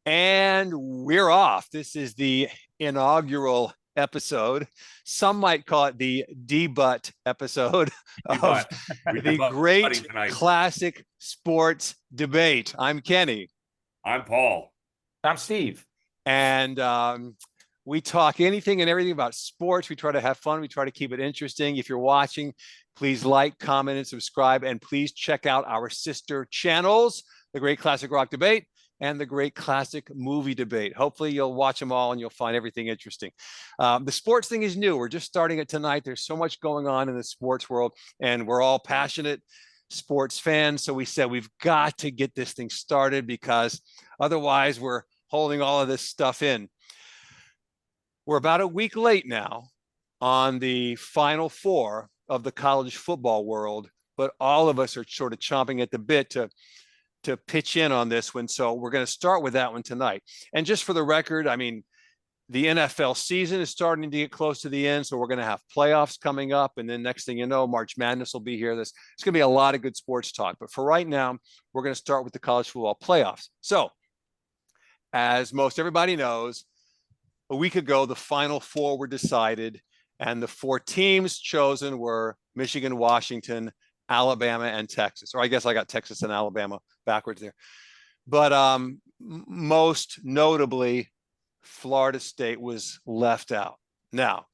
And we're off. This is the inaugural episode. Some might call it the debut episode of the Great Classic Sports Debate. I'm Kenny. I'm Paul. I'm Steve. And we talk anything and everything about sports. We try to have fun. We try to keep it interesting. If you're watching, please like, comment, and subscribe. And please check out our sister channels, The Great Classic Rock Debate and The Great Classic Movie Debate. Hopefully you'll watch them all and you'll find everything interesting. The sports thing is new. We're just starting it tonight. There's so much going on in the sports world, and we're all passionate sports fans. So we said we've got to get this thing started because otherwise we're holding all of this stuff in. We're about a week late now on the Final Four of the college football world, but all of us are sort of chomping at the bit to pitch in on this one. So we're going to start with that one tonight. And just for the record, I mean, the NFL season is starting to get close to the end. So we're going to have playoffs coming up. And then next thing you know, March Madness will be here. It's going to be a lot of good sports talk. But for right now, we're going to start with the college football playoffs. So as most everybody knows, a week ago, the Final Four were decided, and the four teams chosen were Michigan, Washington, Alabama, and Texas. Or I guess I got Texas and Alabama backwards there. But most notably, Florida State was left out. Now,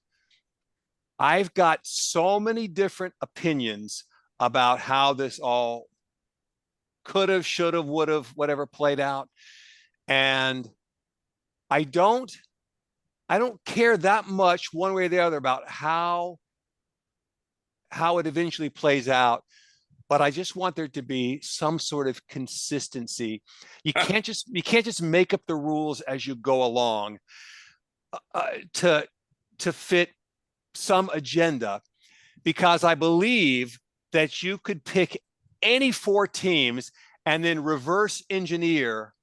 I've got so many different opinions about how this all could have, should have, would have, whatever played out. And I don't care that much one way or the other about how it eventually plays out, but I just want there to be some sort of consistency. You can't just make up the rules as you go along to fit some agenda, because I believe that you could pick any four teams and then reverse engineer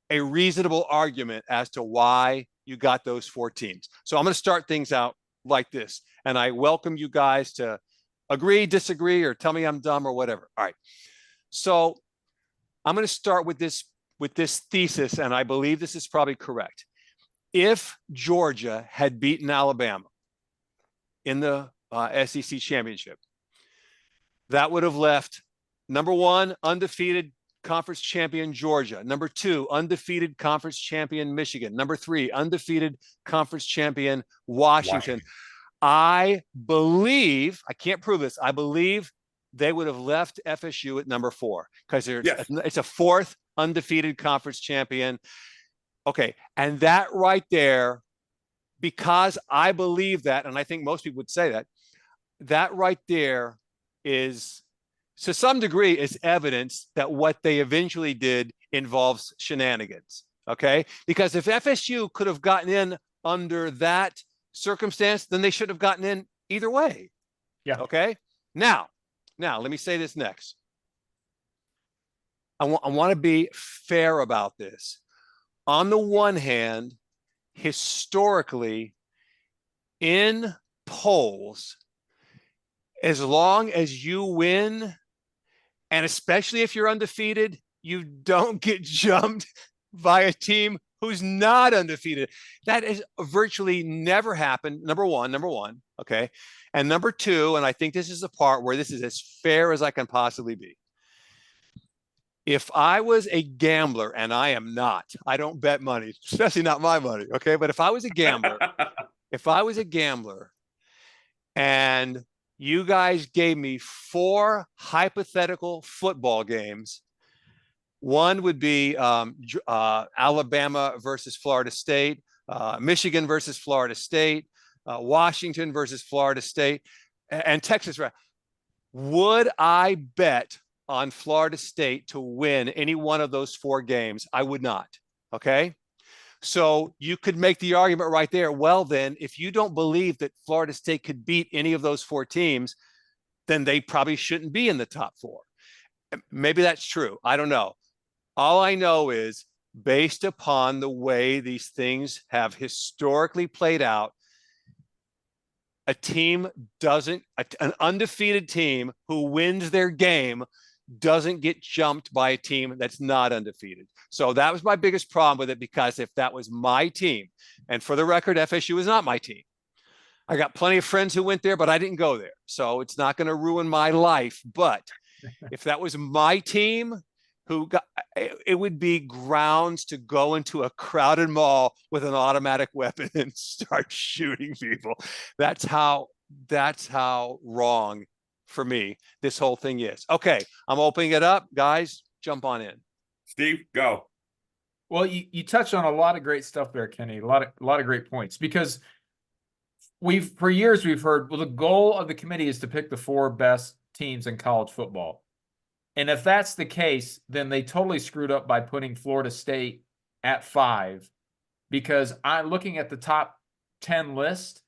a reasonable argument as to why you got those four teams. So I'm going to start things out like this, and I welcome you guys to agree, disagree, or tell me I'm dumb or whatever. All right. So I'm going to start with this thesis, and I believe this is probably correct. If Georgia had beaten Alabama in the SEC championship, that would have left number one, undefeated conference champion Georgia. Number two, undefeated conference champion Michigan. Number three, undefeated conference champion Washington. I believe, I can't prove this, I believe they would have left FSU at number four because it's a fourth undefeated conference champion. Okay, and that right there, because I believe that, and I think most people would say that right there is, to some degree, is evidence that what they eventually did involves shenanigans, okay? Because if FSU could have gotten in under that circumstance, then they should have gotten in either way. Yeah. Okay. Now, let me say this next. I want to be fair about this. On the one hand, historically, in polls, as long as you win, and especially if you're undefeated, you don't get jumped by a team who's not undefeated. That has virtually never happened. Number one, okay? And number two, and I think this is the part where this is as fair as I can possibly be. If I was a gambler, and I am not, I don't bet money, especially not my money, okay? But if I was a gambler, and you guys gave me four hypothetical football games, one would be Alabama versus Florida State, Michigan versus Florida State, Washington versus Florida State, and Texas. Would I bet on Florida State to win any one of those four games? I would not. Okay. So you could make the argument right there. Well, then, if you don't believe that Florida State could beat any of those four teams, then they probably shouldn't be in the top four. Maybe that's true. I don't know. All I know is, based upon the way these things have historically played out, an undefeated team who wins their game doesn't get jumped by a team that's not undefeated. So that was my biggest problem with it, because if that was my team, and for the record, FSU is not my team. I got plenty of friends who went there, but I didn't go there. So it's not going to ruin my life. But if that was my team, it would be grounds to go into a crowded mall with an automatic weapon and start shooting people. That's how wrong, for me, this whole thing is. Okay, I'm opening it up. Guys, jump on in. Steve, go. Well, you touched on a lot of great stuff there, Kenny. A lot of great points, because for years we've heard, well, the goal of the committee is to pick the 4 best teams in college football. And if that's the case, then they totally screwed up by putting Florida State at 5, because I'm looking at the top 10 list.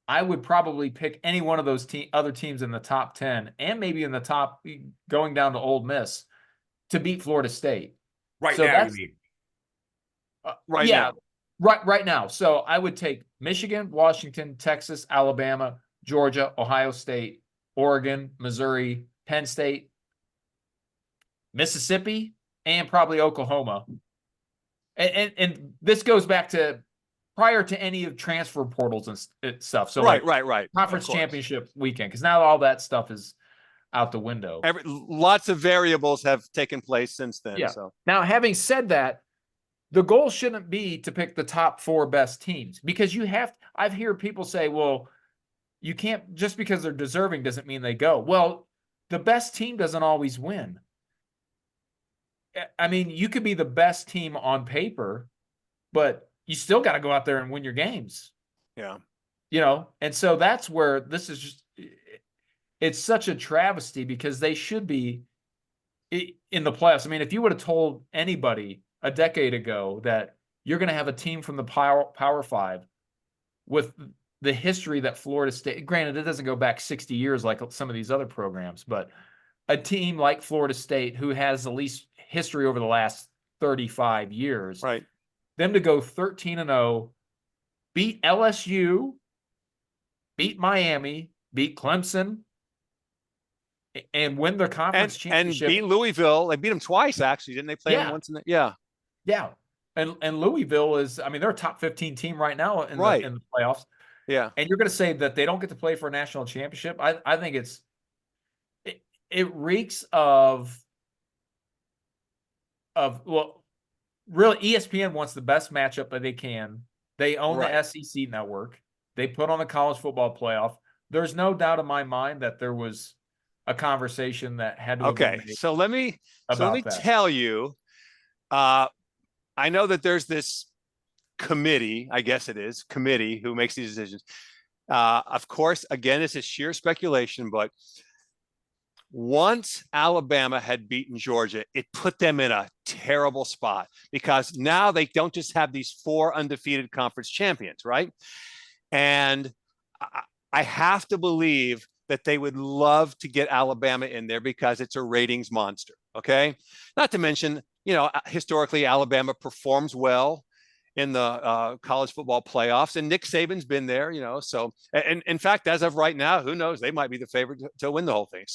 I would probably pick any one of those other teams in the top 10, and maybe in the top, going down to Ole Miss, to beat Florida State. Right now, you mean? Right now. Right now. So I would take Michigan, Washington, Texas, Alabama, Georgia, Ohio State, Oregon, Missouri, Penn State, Mississippi, and probably Oklahoma. And this goes back to prior to any of transfer portals and stuff. So right. Conference championship weekend, because now all that stuff is out the window. Lots of variables have taken place since then. Yeah. So now, having said that, the goal shouldn't be to pick the top 4 best teams, because I've heard people say, well, you can't, just because they're deserving doesn't mean they go. Well, the best team doesn't always win. I mean, you could be the best team on paper, but you still got to go out there and win your games. Yeah. And so that's where this is just, it's such a travesty, because they should be in the playoffs. I mean, if you would have told anybody a decade ago that you're going to have a team from the Power 5 with the history that Florida State, granted, it doesn't go back 60 years like some of these other programs, but a team like Florida State, who has the least history over the last 35 years, right, them to go 13-0, beat LSU, beat Miami, beat Clemson, and win their conference championship. And beat Louisville. They beat them twice, actually. Didn't they play them once? Yeah. And Louisville is, I mean, they're a top 15 team right now in the playoffs. Yeah. And you're going to say that they don't get to play for a national championship? I think it reeks of well, really, ESPN wants the best matchup that they can. They own the SEC network. They put on the college football playoff. There's no doubt in my mind that there was a conversation that had to have been made. So let me tell you, I know that there's this committee, I guess it is, who makes these decisions. Of course, again, this is sheer speculation, but once Alabama had beaten Georgia, it put them in a terrible spot, because now they don't just have these 4 undefeated conference champions, right? And I have to believe that they would love to get Alabama in there, because it's a ratings monster, okay? Not to mention, historically, Alabama performs well in the college football playoffs, and Nick Saban's been there, so, and in fact, as of right now, who knows, they might be the favorite to win the whole thing.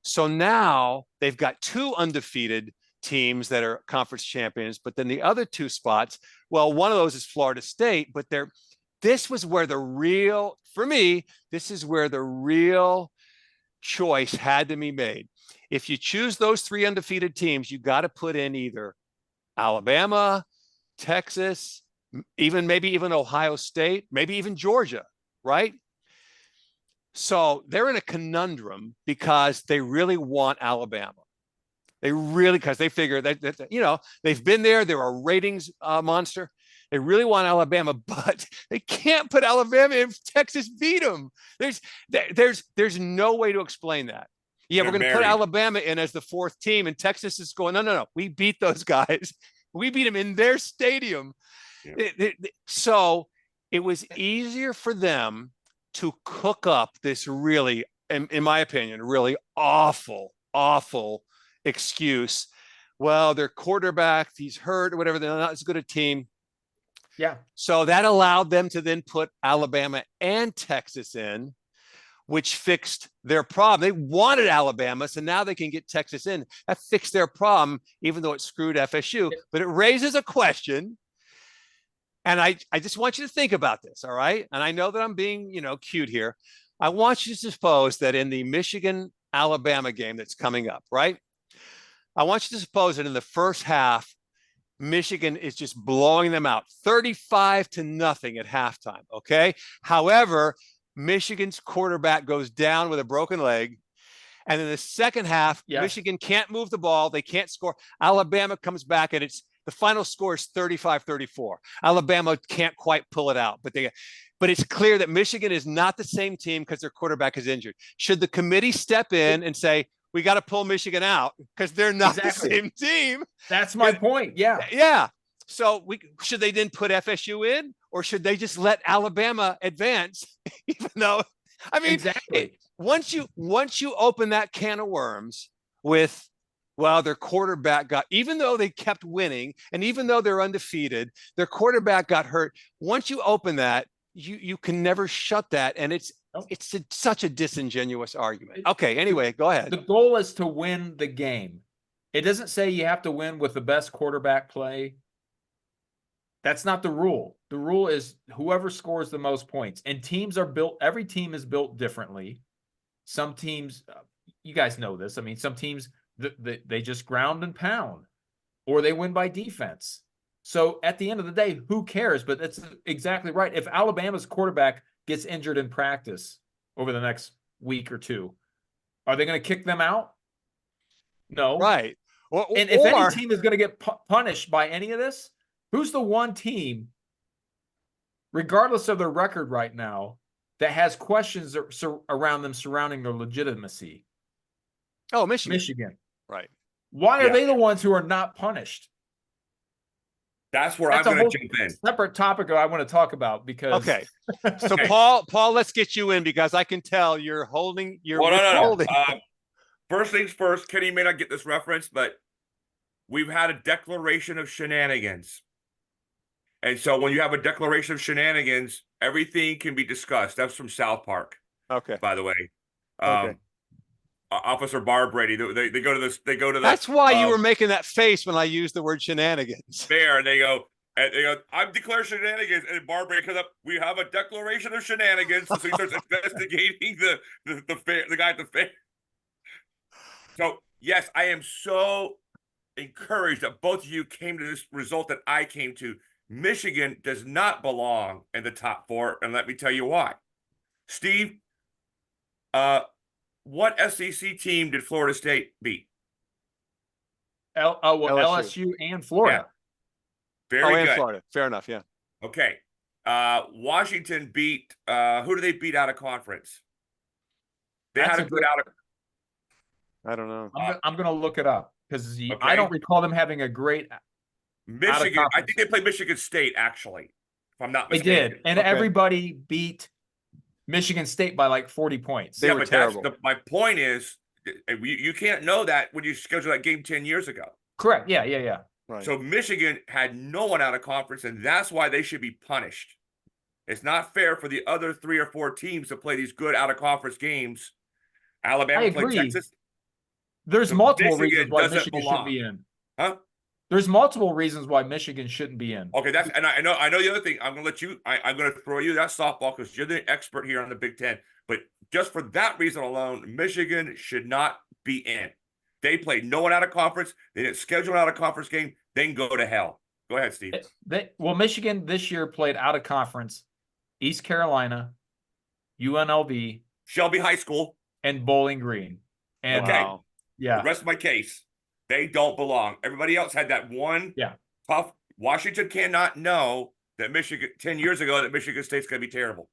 So now they've got 2 undefeated teams that are conference champions, but then the other 2 spots, well, one of those is Florida State, but this was where for me, this is where the real choice had to be made. If you choose those 3 undefeated teams, you got to put in either Alabama, Texas, maybe even Ohio State, maybe even Georgia, right? So they're in a conundrum, because they really want Alabama. Because they figure that they've been there. They're a ratings monster. They really want Alabama, but they can't put Alabama if Texas beat them. There's no way to explain that. Yeah, we're going to put Alabama in as the 4th team, and Texas is going, no. We beat those guys. We beat them in their stadium. Yeah. So it was easier for them to cook up this really, in my opinion, really awful excuse. Well, their quarterback, he's hurt or whatever. They're not as good a team. Yeah. So that allowed them to then put Alabama and Texas in, which fixed their problem. They wanted Alabama, so now they can get Texas in. That fixed their problem, even though it screwed FSU. But it raises a question, and I just want you to think about this, all right? And I know that I'm being, cute here. I want you to suppose that in the Michigan-Alabama game that's coming up, right? I want you to suppose that in the first half, Michigan is just blowing them out, 35-0 at halftime, okay? However, Michigan's quarterback goes down with a broken leg. And in the second half, Michigan can't move the ball. They can't score. Alabama comes back, and the final score is 35-34. Alabama can't quite pull it out, but it's clear that Michigan is not the same team because their quarterback is injured. Should the committee step in and say, we got to pull Michigan out because they're not the same team? That's my point. Yeah. Yeah. So should they then put FSU in, or should they just let Alabama advance? Even though, I mean, once you open that can of worms with, well, their quarterback even though they kept winning and even though they're undefeated, their quarterback got hurt. Once you open that, you can never shut that, and it's such a disingenuous argument. Okay, anyway, go ahead. The goal is to win the game. It doesn't say you have to win with the best quarterback play. That's not the rule. The rule is whoever scores the most points. And every team is built differently. Some teams, you guys know this. I mean, some teams, they just ground and pound, or they win by defense. So at the end of the day, who cares? But that's exactly right. If Alabama's quarterback gets injured in practice over the next week or two, are they going to kick them out? No. Right. And if any team is going to get punished by any of this, who's the one team, regardless of their record right now, that has questions around them surrounding their legitimacy? Oh, Michigan. Michigan. Right. Why are they the ones who are not punished? That's where I'm going to jump in. Separate topic I want to talk about because. Okay. So Paul, let's get you in because I can tell you're holding. No. First things first. Kenny may not get this reference, but we've had a declaration of shenanigans, and so when you have a declaration of shenanigans, everything can be discussed. That's from South Park. Okay. By the way. Officer Barb Brady. They go to this. They go to the. That's why you were making that face when I used the word shenanigans. Fair. And they go. I'm declaring shenanigans, and Barb Brady comes up. We have a declaration of shenanigans. So he starts investigating the guy at the fair. So yes, I am so encouraged that both of you came to this result that I came to. Michigan does not belong in the top 4, and let me tell you why. Steve, what SEC team did Florida State beat? LSU and Florida. Yeah. Very good. And Florida. Fair enough, yeah. Okay. Washington beat who do they beat out of conference? They had a good out of. I don't know. I'm going to look it up because I don't recall them having a great. Michigan. I think they played Michigan State actually, if I'm not mistaken. They did, and everybody beat Michigan State by like 40 points. They were terrible. My point is, you can't know that when you schedule that game 10 years ago. Correct. Yeah. Right. So Michigan had no one out of conference, and that's why they should be punished. It's not fair for the other 3 or 4 teams to play these good out of conference games. Alabama played Texas. There's multiple reasons why Michigan shouldn't be in. Huh? There's multiple reasons why Michigan shouldn't be in. Okay, and I know the other thing. I'm going to let you. I'm going to throw you that softball because you're the expert here on the Big Ten. But just for that reason alone, Michigan should not be in. They played no one out of conference. They didn't schedule an out of conference game. Then go to hell. Go ahead, Steve. Michigan this year played out of conference, East Carolina, UNLV, Shelby High School, and Bowling Green. And the rest of my case. They don't belong. Everybody else had that one tough. Washington cannot know that Michigan 10 years ago that Michigan State's going to be terrible.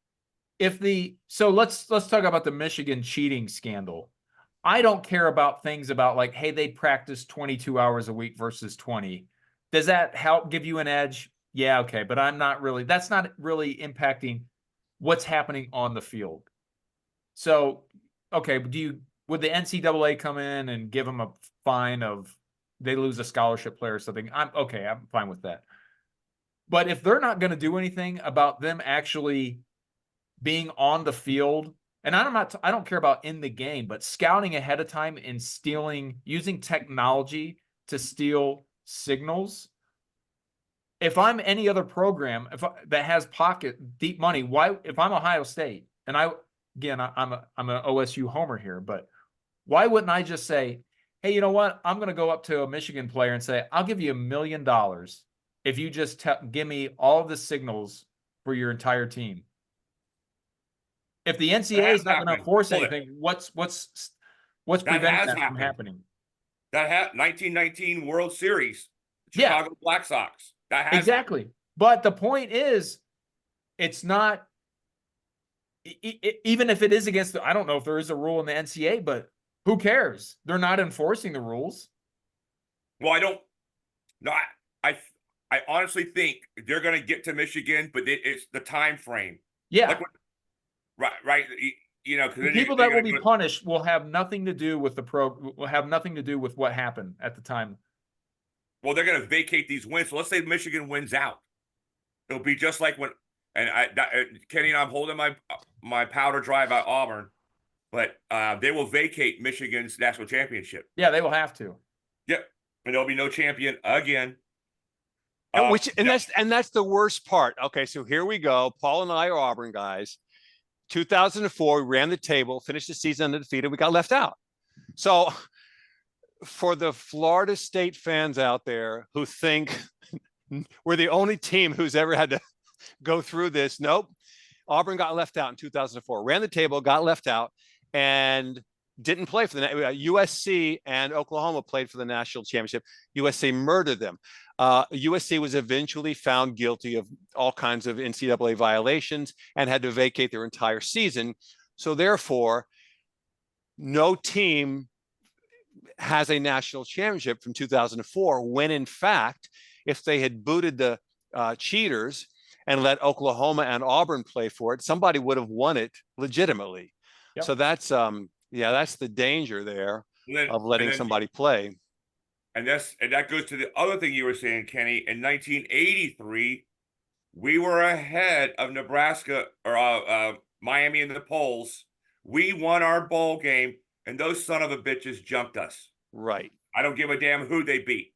So let's talk about the Michigan cheating scandal. I don't care about things about like, hey, they practice 22 hours a week versus 20. Does that help give you an edge? Yeah, okay, but that's not really impacting what's happening on the field. So, okay, would the NCAA come in and give them a fine of they lose a scholarship player or something? I'm fine with that. But if they're not going to do anything about them actually being on the field and I don't care about in the game, but scouting ahead of time and using technology to steal signals. If I'm any other program that has deep money, if I'm Ohio State, and I'm an OSU homer here, but why wouldn't I just say, hey, you know what? I'm going to go up to a Michigan player and say, I'll give you $1 million if you just give me all of the signals for your entire team. If the NCAA is not going to enforce anything, what's preventing that from happening? That 1919 World Series, Chicago Black Sox. That has exactly. happened. But the point is, it's not. Even if it is against I don't know if there is a rule in the NCAA, but who cares? They're not enforcing the rules. Well, I don't. No, I honestly think they're going to get to Michigan, but it's the time frame. Yeah. Like right. You know, the people that will be punished will have nothing to do with will have nothing to do with what happened at the time. Well, they're going to vacate these wins. So let's say Michigan wins out. It'll be just like when, and Kenny and I'm holding my powder dry about Auburn, but they will vacate Michigan's national championship. Yeah, they will have to. Yep, and there'll be no champion again. That's the worst part. Okay, so here we go. Paul and I are Auburn guys. 2004, we ran the table, finished the season undefeated. We got left out. So for the Florida State fans out there who think we're the only team who's ever had to go through this, nope. Auburn got left out in 2004. Ran the table, got left out, and didn't play for the USC and Oklahoma played for the national championship. USC murdered them. USC was eventually found guilty of all kinds of NCAA violations and had to vacate their entire season. So therefore, no team has a national championship from 2004, when in fact, if they had booted the cheaters and let Oklahoma and Auburn play for it, somebody would have won it legitimately. Yep. So that's the danger there of letting somebody play. And that goes to the other thing you were saying, Kenny. In 1983, we were ahead of Nebraska or Miami in the polls. We won our bowl game, and those son of a bitches jumped us. Right. I don't give a damn who they beat.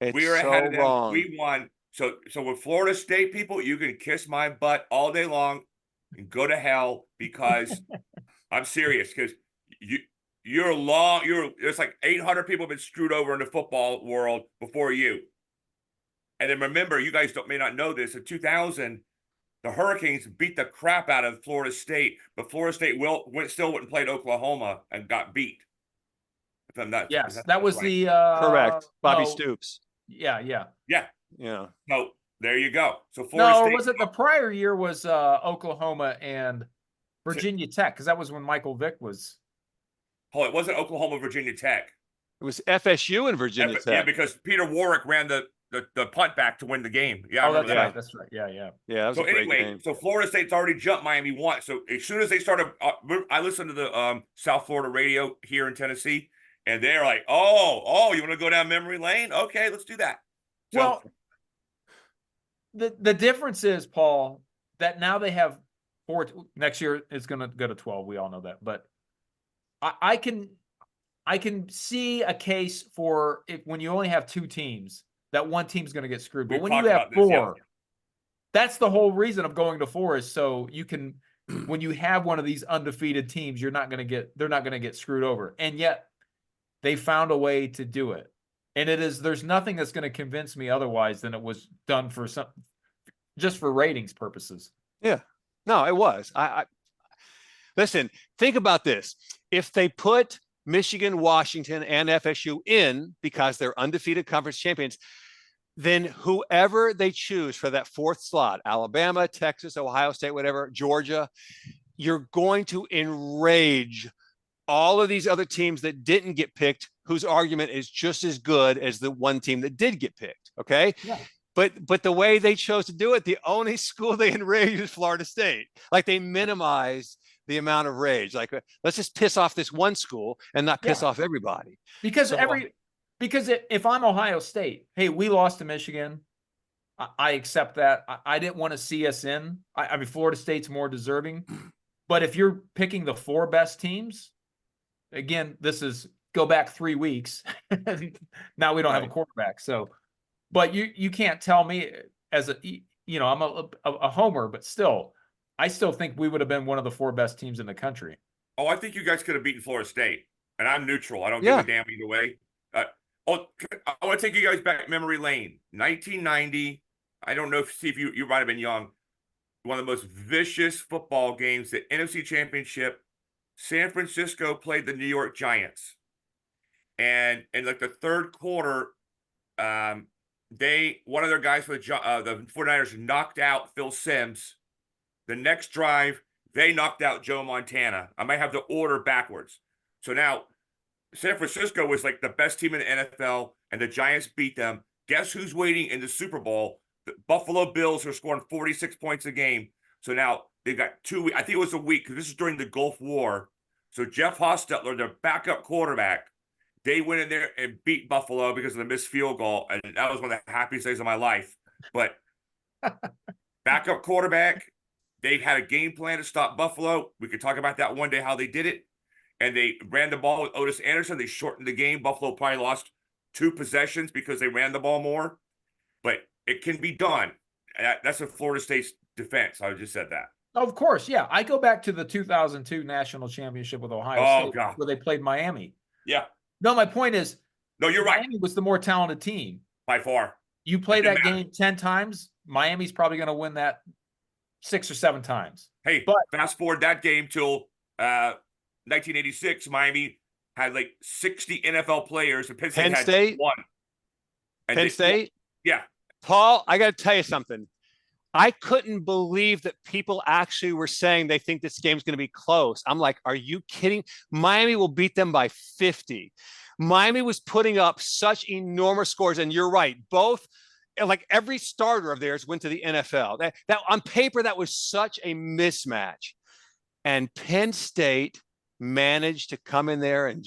We were ahead of them. Wrong. We won. So with Florida State people, you can kiss my butt all day long and go to hell, because I'm serious. Because there's like 800 people have been screwed over in the football world before you. And then remember, you guys may not know this, in 2000, the Hurricanes beat the crap out of Florida State, but Florida State still went and played Oklahoma and got beat. If I'm not, yes, that was right. Correct. Bobby Stoops. Yeah. So there you go. So Florida State, was it the prior year was Oklahoma and Virginia Tech, because that was when Michael Vick was. Oh, it wasn't Oklahoma, Virginia Tech. It was FSU and Virginia Tech. Yeah, because Peter Warwick ran the punt back to win the game. Yeah, that's right. That's right. Yeah. That was so a great anyway, game. So Florida State's already jumped Miami once. So as soon as they started, I listened to the South Florida radio here in Tennessee, and they're like, "Oh, you want to go down memory lane? Okay, let's do that." So, well, the difference is, Paul, that now they have 4. Next year it's going to go to 12. We all know that, but I can see a case for when you only have 2 teams, that one team's going to get screwed. But when you have 4, that's the whole reason of going to 4, is so you can, when you have one of these undefeated teams, they're not going to get screwed over. And yet they found a way to do it. And there's nothing that's going to convince me otherwise than it was done for just for ratings purposes. Yeah, no, it was. Listen, think about this. If they put Michigan, Washington, and FSU in because they're undefeated conference champions, then whoever they choose for that 4th slot, Alabama, Texas, Ohio State, whatever, Georgia, you're going to enrage all of these other teams that didn't get picked, whose argument is just as good as the one team that did get picked. Okay. Yeah. But the way they chose to do it, the only school they enraged is Florida State. Like, they minimized the amount of rage. Like, let's just piss off this one school and not piss off everybody. Because if I'm Ohio State, hey, we lost to Michigan. I accept that. I didn't want to see us in. I mean, Florida State's more deserving. But if you're picking the 4 best teams, again, this is go back 3 weeks. Now we don't have a Right. quarterback. So, but you can't tell me as I'm a homer, but still, I still think we would have been one of the 4 best teams in the country. Oh, I think you guys could have beaten Florida State, and I'm neutral. I don't Yeah. give a damn either way. I want to take you guys back memory lane. 1990. I don't know see if you might have been young. One of the most vicious football games, the NFC Championship. San Francisco played the New York Giants, and in like the third quarter, one of their guys for the 49ers knocked out Phil Simms. The next drive, they knocked out Joe Montana. I might have the order backwards. So now San Francisco was like the best team in the NFL, and the Giants beat them. Guess who's waiting in the Super Bowl? The Buffalo Bills are scoring 46 points a game. So now they've got 2 weeks. I think it was a week because this is during the Gulf War. So Jeff Hostetler, their backup quarterback, they went in there and beat Buffalo because of the missed field goal. And that was one of the happiest days of my life. But backup quarterback, they had a game plan to stop Buffalo. We could talk about that one day, how they did it. And they ran the ball with Otis Anderson. They shortened the game. Buffalo probably lost 2 possessions because they ran the ball more. But it can be done. That's a Florida State's defense. I just said that. Of course, yeah. I go back to the 2002 national championship with Ohio State, God. where they played Miami. Yeah. No, my point is, no, you're right. Miami was the more talented team by far. You play that game 10 times, Miami's probably going to win that 6 or 7 times. Hey, but fast forward that game till 1986, Miami had like 60 NFL players, and Penn State had 1. And Penn State? Yeah. Paul, I got to tell you something. I couldn't believe that people actually were saying they think this game's going to be close. I'm like, are you kidding? Miami will beat them by 50. Miami was putting up such enormous scores. And you're right. Both, like every starter of theirs went to the NFL. That on paper, that was such a mismatch. And Penn State managed to come in there and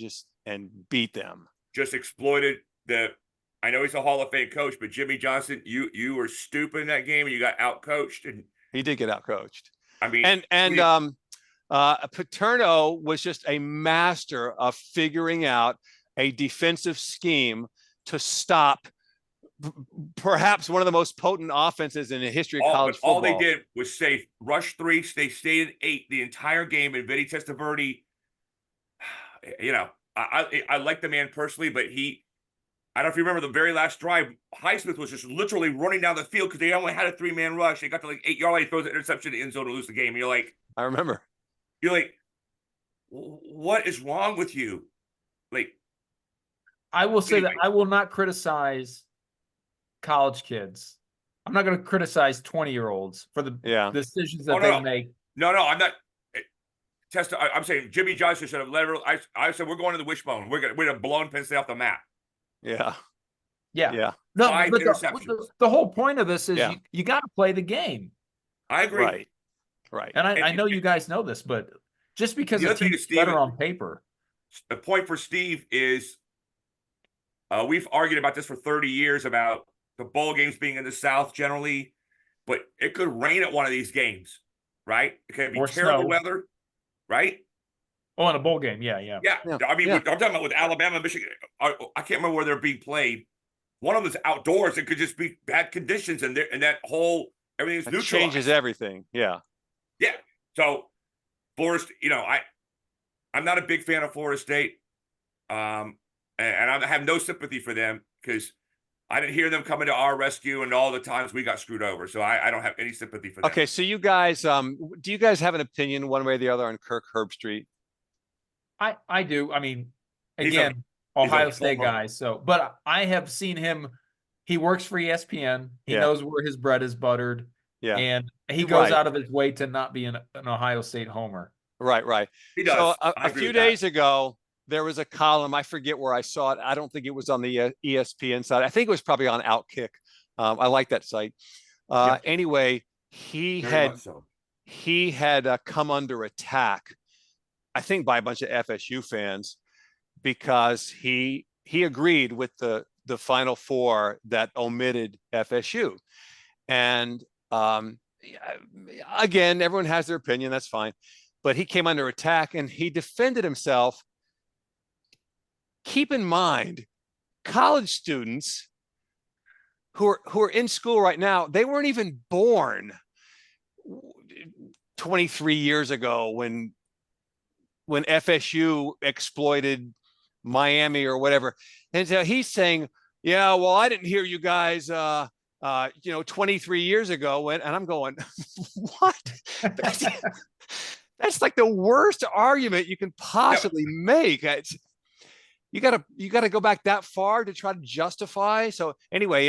beat them. Just exploited I know he's a Hall of Fame coach, but Jimmy Johnson, you were stupid in that game and you got outcoached. And he did get outcoached. I mean, Paterno was just a master of figuring out a defensive scheme to stop perhaps one of the most potent offenses in the history of college football. All they did was say rush 3. They stayed at 8 the entire game. And Vinny Testaverde, I like the man personally, but I don't know if you remember the very last drive, Highsmith was just literally running down the field because they only had a 3-man rush. They got to like 8-yard line, he throws an interception to the end zone to lose the game. And you're like, I remember. You're like, what is wrong with you? Like, I will say that I will not criticize college kids. I'm not going to criticize 20-year-olds for the decisions that they make. No, I'm not. I'm saying Jimmy Johnson should have let her. I said we're going to the wishbone. We're gonna blow Penn State off the map. Yeah. No, 5 interceptions. The whole point of this is you got to play the game. I agree. Right. And I know you guys know this, but just because the team's better on paper. The point for Steve is we've argued about this for 30 years about the bowl games being in the South generally, but it could rain at one of these games, right? It could be terrible weather, right? Oh, in a bowl game, yeah. I mean, I'm talking about with Alabama, Michigan. I can't remember where they're being played. One of them is outdoors. It could just be bad conditions, and that whole everything's neutralized. Changes everything. Yeah. So, Florida, I'm not a big fan of Florida State, and I have no sympathy for them because I didn't hear them coming to our rescue and all the times we got screwed over. So I don't have any sympathy for them. Okay, so you guys, do you guys have an opinion one way or the other on Kirk Herbstreit? I do. I mean, again, Ohio State guy. So, but I have seen him. He works for ESPN. He knows where his bread is buttered. Yeah, and he goes out of his way to not be an Ohio State homer. Right. He does. So a few days ago, there was a column. I forget where I saw it. I don't think it was on the ESPN side. I think it was probably on Outkick. I like that site. Anyway, he had come under attack, I think, by a bunch of FSU fans because he agreed with the Final Four that omitted FSU. And again, everyone has their opinion. That's fine. but he came under attack and he defended himself. Keep in mind, college students who are in school right now, they weren't even born 23 years ago when FSU exploited Miami or whatever. And so he's saying, yeah, well, I didn't hear you guys 23 years ago. And I'm going, what? That's like the worst argument you can possibly make. You gotta go back that far to try to justify. So anyway,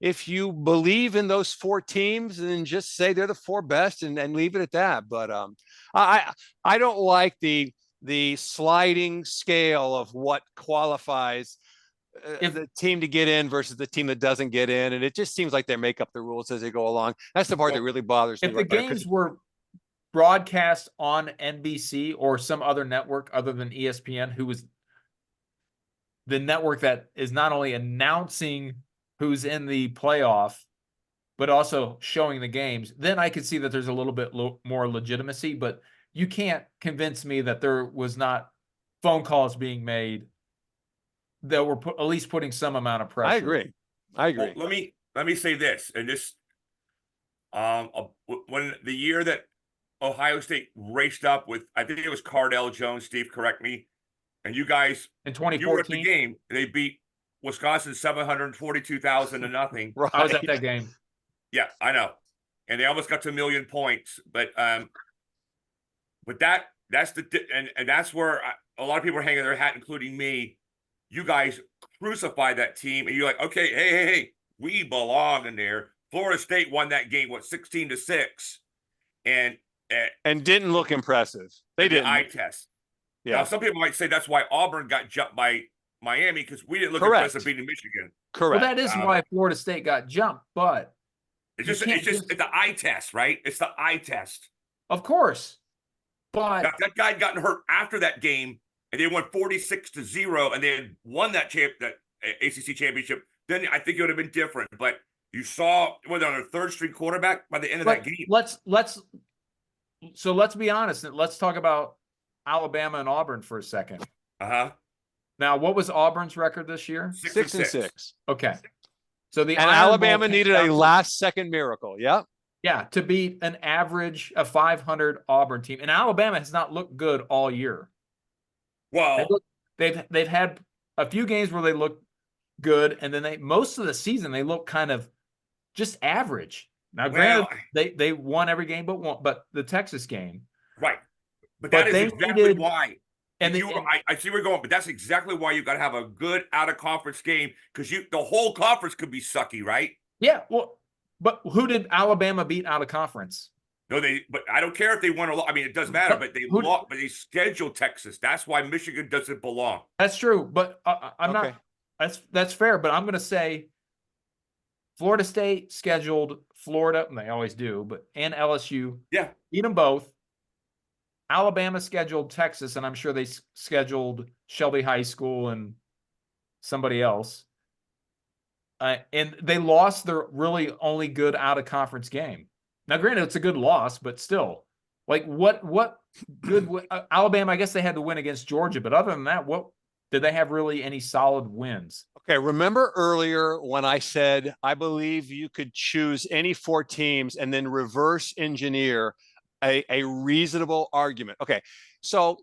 if you believe in those 4 teams, then just say they're the 4 best and leave it at that. But I don't like the sliding scale of what qualifies the team to get in versus the team that doesn't get in, and it just seems like they make up the rules as they go along. That's the part that really bothers me. If the games were broadcast on NBC or some other network other than ESPN, who was the network that is not only announcing who's in the playoff, but also showing the games, then I could see that there's a little bit more legitimacy. But you can't convince me that there was not phone calls being made that were at least putting some amount of pressure. I agree. Well, let me say this, and this, when the year that Ohio State raced up with, I think it was Cardell Jones, Steve, correct me, and you guys in 2014, you were at the game. They beat Wisconsin 742,000 to nothing. Right. I was at that game. Yeah, I know, and they almost got to 1 million points. But that's and that's where a lot of people are hanging their hat, including me. You guys crucified that team, and you're like, okay, hey, we belong in there. Florida State won that game, 16-6, and didn't look impressive. They didn't. The eye test. Yeah. Now, some people might say that's why Auburn got jumped by Miami, because we didn't look impressive beating Michigan. Correct. Well, that is why Florida State got jumped, but it's the eye test, right? It's the eye test. Of course. But that guy had gotten hurt after that game, and they won 46-0, and they had won that ACC championship. Then I think it would have been different. But you saw on a 3rd-string quarterback by the end of that game. Let's be honest. Let's talk about Alabama and Auburn for a second. Now, what was Auburn's record this year? 6-6. Okay. So Alabama needed a last-second miracle. Yep. Yeah, to beat an average of 500 Auburn team, and Alabama has not looked good all year. Well, they've had a few games where they look good, and then most of the season they look kind of just average. Now, granted, they won every game but the Texas game, right? But that is exactly why. And I see where you're going, but that's exactly why you got to have a good out-of-conference game, because the whole conference could be sucky, right? Yeah, well, but who did Alabama beat out of conference? No, but I don't care if they won or lost. I mean, it doesn't matter. But they scheduled Texas. That's why Michigan doesn't belong. That's true, but I'm not. That's fair. But I'm going to say Florida State scheduled Florida, and they always do, and LSU. Yeah, beat them both. Alabama scheduled Texas, and I'm sure they scheduled Shelby High School and somebody else. And they lost their really only good out-of-conference game. Now, granted, it's a good loss, but still, like what good Alabama? I guess they had to win against Georgia, but other than that, what did they have really any solid wins? Okay, remember earlier when I said I believe you could choose any 4 teams and then reverse engineer a reasonable argument. Okay, so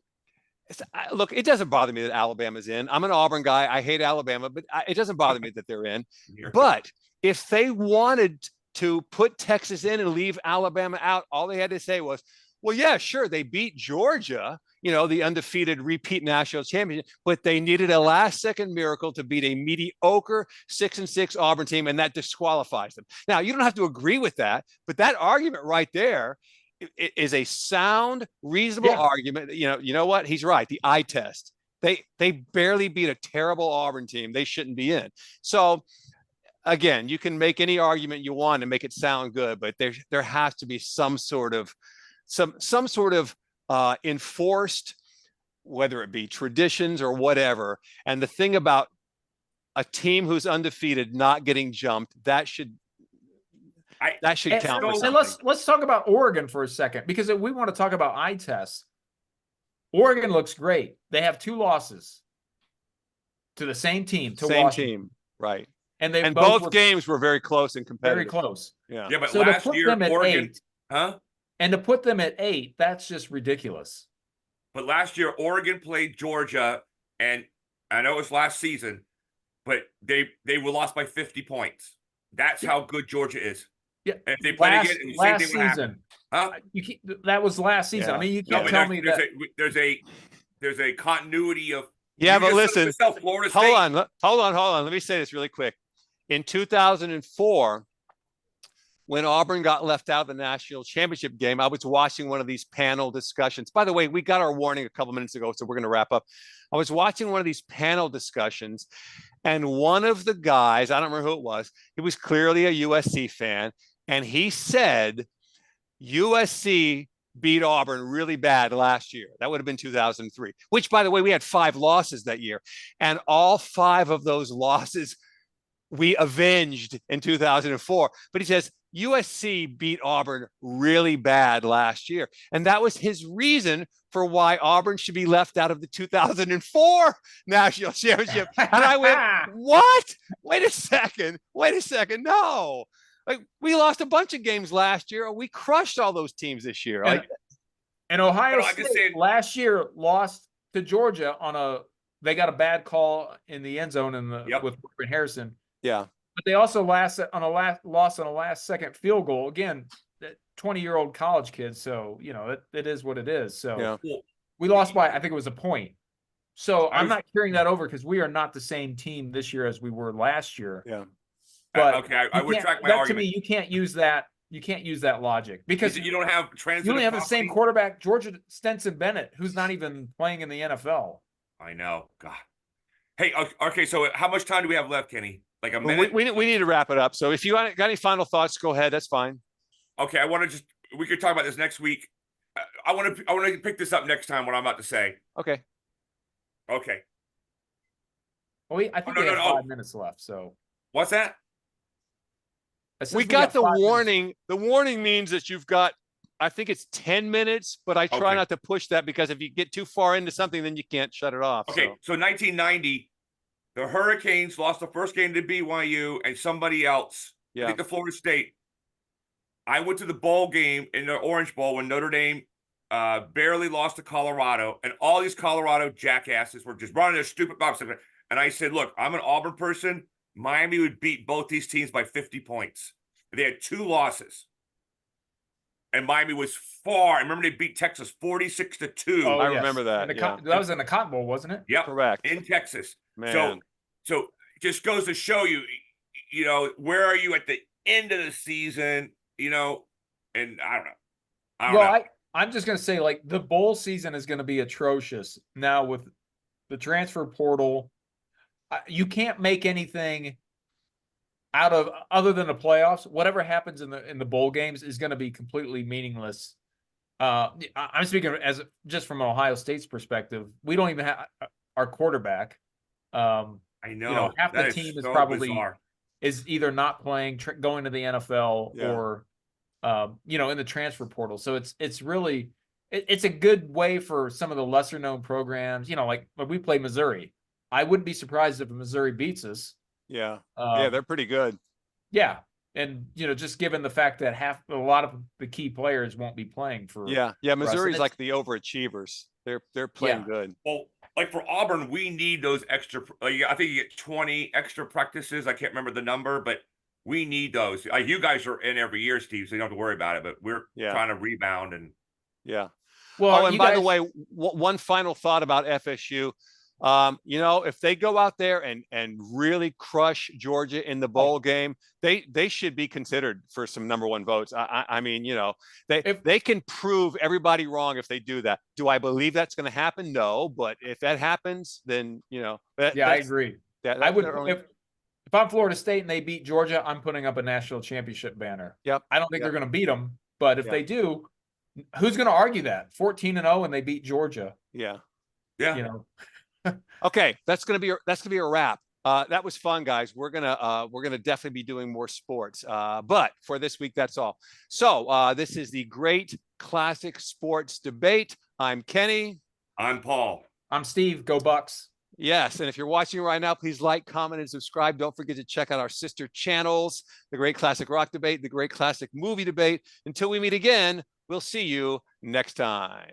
look, it doesn't bother me that Alabama's in. I'm an Auburn guy. I hate Alabama, but it doesn't bother me that they're in. But if they wanted to put Texas in and leave Alabama out, all they had to say was, well, yeah, sure, they beat Georgia, the undefeated repeat national champion, but they needed a last-second miracle to beat a mediocre 6-6 Auburn team, and that disqualifies them. Now, you don't have to agree with that, but that argument right there is a sound, reasonable argument. You know what? He's right. The eye test. They barely beat a terrible Auburn team. They shouldn't be in. So again, you can make any argument you want and make it sound good, but there has to be some sort of enforced, whether it be traditions or whatever. And the thing about a team who's undefeated not getting jumped, that should That should count for And something. let's talk about Oregon for a second, because if we want to talk about eye tests, Oregon looks great. They have 2 losses to the same team, to Same Washington. team, right? And they And both both were games were very close and very competitive. close. Yeah. Yeah, but So to last put year, them at Oregon, 8, huh? and to put them at 8, that's just ridiculous. But last year, Oregon played Georgia, and I know it was last season, but they were lost by 50 points. That's how good Georgia is. Yeah. And if they played again, the same thing would happen. Huh? That was last season. Yeah. I mean, you No, can't but tell me that. there's a continuity of. Yeah, you but just said listen, yourself, Florida State. hold on. Let me say this really quick. In 2004, when Auburn got left out of the national championship game, I was watching one of these panel discussions. By the way, we got our warning a couple minutes ago, so we're going to wrap up. I was watching one of these panel discussions, and one of the guys, I don't remember who it was, he was clearly a USC fan, and he said USC beat Auburn really bad last year. That would have been 2003, which, by the way, we had 5 losses that year. And all 5 of those losses we avenged in 2004. But he says USC beat Auburn really bad last year. And that was his reason for why Auburn should be left out of the 2004 national championship. And I went, what? Wait a second. No. Like, we lost a bunch of games last year. We crushed all those teams this year. And Ohio State last year lost to Georgia they got a bad call in the end zone with Marvin Harrison. Yeah. But they also lost on a last second field goal. Again, 20-year-old college kids. So, it is what it is. So we lost by, I think it was a point. So I'm not carrying that over, because we are not the same team this year as we were last year. Yeah. But okay, I would track my that argument. To me, you can't use that. You can't use that logic, because you don't have you only have the same quarterback, Georgia Stenson Bennett, who's not even playing in the NFL. I know. God. Hey, okay. So how much time do we have left, Kenny? Like a minute? We need to wrap it up. So if you got any final thoughts, go ahead. That's fine. Okay, I want to we could talk about this next week. I want to pick this up next time, what I'm about to say. Okay. Okay. Well, I think we have 5 minutes left. So what's that? We got the warning. The warning means that you've got, I think it's 10 minutes, but I try not to push that, because if you get too far into something, then you can't shut it off. Okay, so 1990, the Hurricanes lost the first game to BYU and somebody else. I think the Florida State. I went to the bowl game in the Orange Bowl when Notre Dame barely lost to Colorado, and all these Colorado jackasses were just running their stupid mouths. And I said, look, I'm an Auburn person. Miami would beat both these teams by 50 points. They had 2 losses. And Miami was far. I remember they beat Texas 46-2. Oh, I remember that. That was in the Cotton Bowl, wasn't it? Yep. Correct. In Texas. Man. So it just goes to show you, where are you at the end of the season, and I don't know. I'm just going to say, like, the bowl season is going to be atrocious now with the transfer portal. You can't make anything out of other than the playoffs. Whatever happens in the bowl games is going to be completely meaningless. I'm speaking just from Ohio State's perspective. We don't even have our quarterback. I know. Half the team is probably bizarre. Is either not playing, going to the NFL, or in the transfer portal. So it's really it's a good way for some of the lesser known programs. Like we play Missouri. I wouldn't be surprised if Missouri beats us. Yeah. They're pretty good. Yeah. And, just given the fact that a lot of the key players won't be playing for. Yeah. Missouri's like the overachievers. They're playing good. Well, like for Auburn, we need those extra. I think you get 20 extra practices. I can't remember the number, but we need those. You guys are in every year, Steve, so you don't have to worry about it. But we're trying to rebound and. Yeah. Well, and by the way, one final thought about FSU. If they go out there and really crush Georgia in the bowl game, they should be considered for some #1 votes. I mean, they can prove everybody wrong if they do that. Do I believe that's going to happen? No, but if that happens, then I agree. I would if I'm Florida State and they beat Georgia, I'm putting up a national championship banner. Yep. I don't think they're going to beat them, but if they do, who's going to argue that 14-0 and they beat Georgia? Yeah. Yeah. Okay, that's gonna be a wrap. That was fun, guys. We're gonna definitely be doing more sports. But for this week, that's all. So this is the Great Classic Sports Debate. I'm Kenny. I'm Paul. I'm Steve. Go Bucks. Yes, and if you're watching right now, please like, comment, and subscribe. Don't forget to check out our sister channels, The Great Classic Rock Debate, The Great Classic Movie Debate. Until we meet again, we'll see you next time.